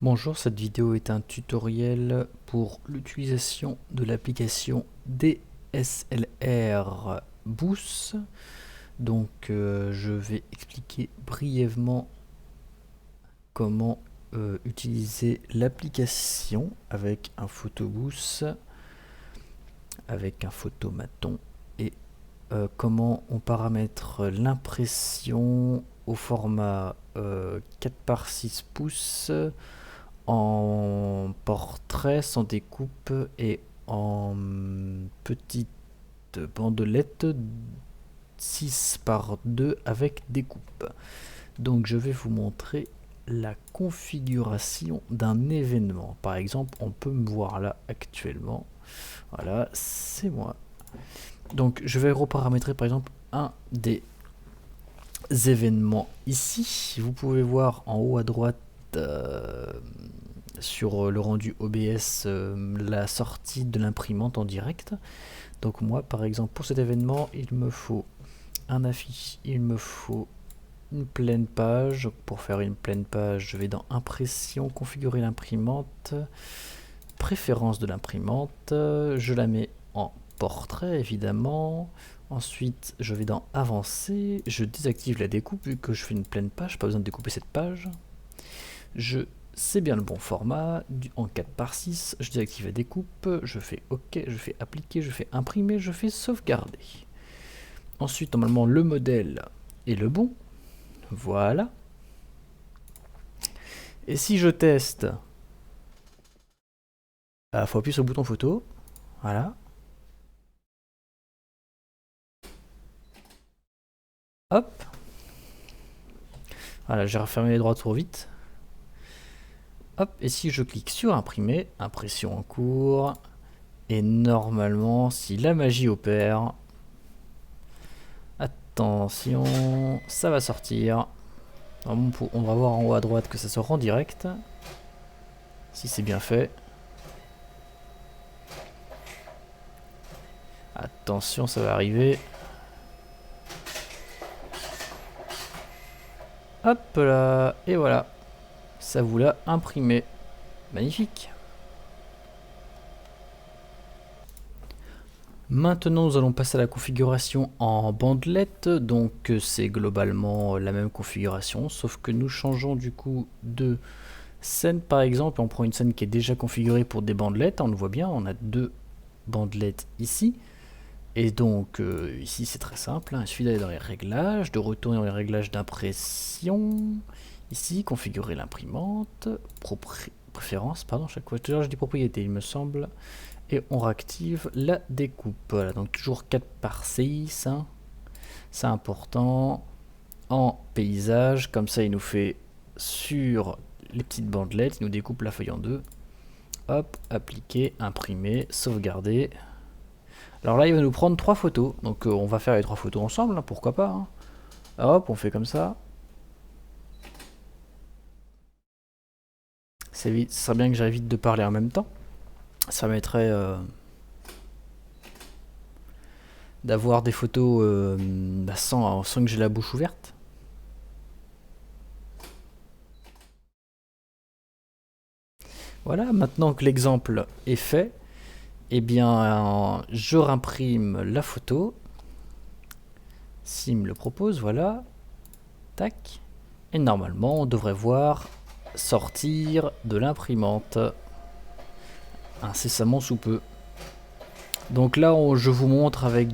Bonjour, cette vidéo est un tutoriel pour l'utilisation de l'application DSLR Boost. Donc je vais expliquer brièvement comment utiliser l'application avec un photoboost, avec un photomaton et comment on paramètre l'impression au format 4 par 6 pouces en portrait sans découpe et en petite bandelette 6 par 2 avec découpe. Donc je vais vous montrer la configuration d'un événement. Par exemple, on peut me voir là actuellement. Voilà, c'est moi. Donc je vais reparamétrer par exemple un des événements ici. Vous pouvez voir en haut à droite sur le rendu OBS la sortie de l'imprimante en direct. Donc moi par exemple pour cet événement il me faut un affiche, il me faut une pleine page. Pour faire une pleine page je vais dans impression, configurer l'imprimante, préférence de l'imprimante, je la mets en portrait évidemment. Ensuite je vais dans avancer, je désactive la découpe vu que je fais une pleine page, pas besoin de découper cette page. C'est bien le bon format, en 4 par 6, je désactive la découpe, je fais OK, je fais appliquer, je fais imprimer, je fais sauvegarder. Ensuite, normalement, le modèle est le bon. Voilà. Et si je teste, il faut appuyer sur le bouton photo. Voilà. Hop. Voilà, j'ai refermé les droits trop vite. Hop, et si je clique sur imprimer, impression en cours, et normalement, si la magie opère, attention, ça va sortir. On va voir en haut à droite que ça sort en direct, si c'est bien fait. Attention, ça va arriver. Hop là, et voilà, ça vous l'a imprimé. Magnifique. Maintenant, nous allons passer à la configuration en bandelette. Donc, c'est globalement la même configuration, sauf que nous changeons du coup de scène. Par exemple, on prend une scène qui est déjà configurée pour des bandelettes. On le voit bien, on a deux bandelettes ici. Et donc, ici, c'est très simple. Il suffit d'aller dans les réglages, de retourner dans les réglages d'impression. Ici, configurer l'imprimante. Préférence, pardon, chaque fois, je dis propriété, il me semble. Et on réactive la découpe. Voilà, donc toujours 4 par 6. Hein. C'est important. En paysage, comme ça, il nous fait sur les petites bandelettes, il nous découpe la feuille en deux. Hop, appliquer, imprimer, sauvegarder. Alors là, il va nous prendre 3 photos. Donc on va faire les 3 photos ensemble, hein, pourquoi pas. Hein. Hop, on fait comme ça. Ça serait bien que j'évite de parler en même temps. Ça permettrait d'avoir des photos sans que j'ai la bouche ouverte. Voilà, maintenant que l'exemple est fait, eh bien, je réimprime la photo. S'il me le propose, voilà. Tac. Et normalement, on devrait voir sortir de l'imprimante incessamment sous peu. Donc là, je vous montre avec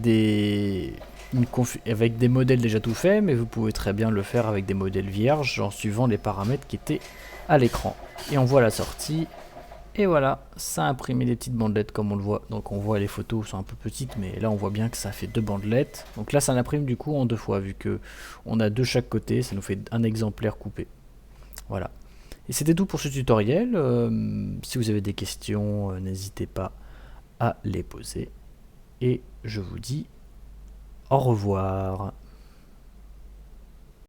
avec des modèles déjà tout faits, mais vous pouvez très bien le faire avec des modèles vierges en suivant les paramètres qui étaient à l'écran. Et on voit la sortie. Et voilà, ça a imprimé des petites bandelettes comme on le voit. Donc on voit les photos sont un peu petites, mais là on voit bien que ça fait deux bandelettes. Donc là ça imprime du coup en deux fois, vu que on a deux chaque côté, ça nous fait un exemplaire coupé. Voilà. Et c'était tout pour ce tutoriel. Si vous avez des questions, n'hésitez pas à les poser. Et je vous dis au revoir.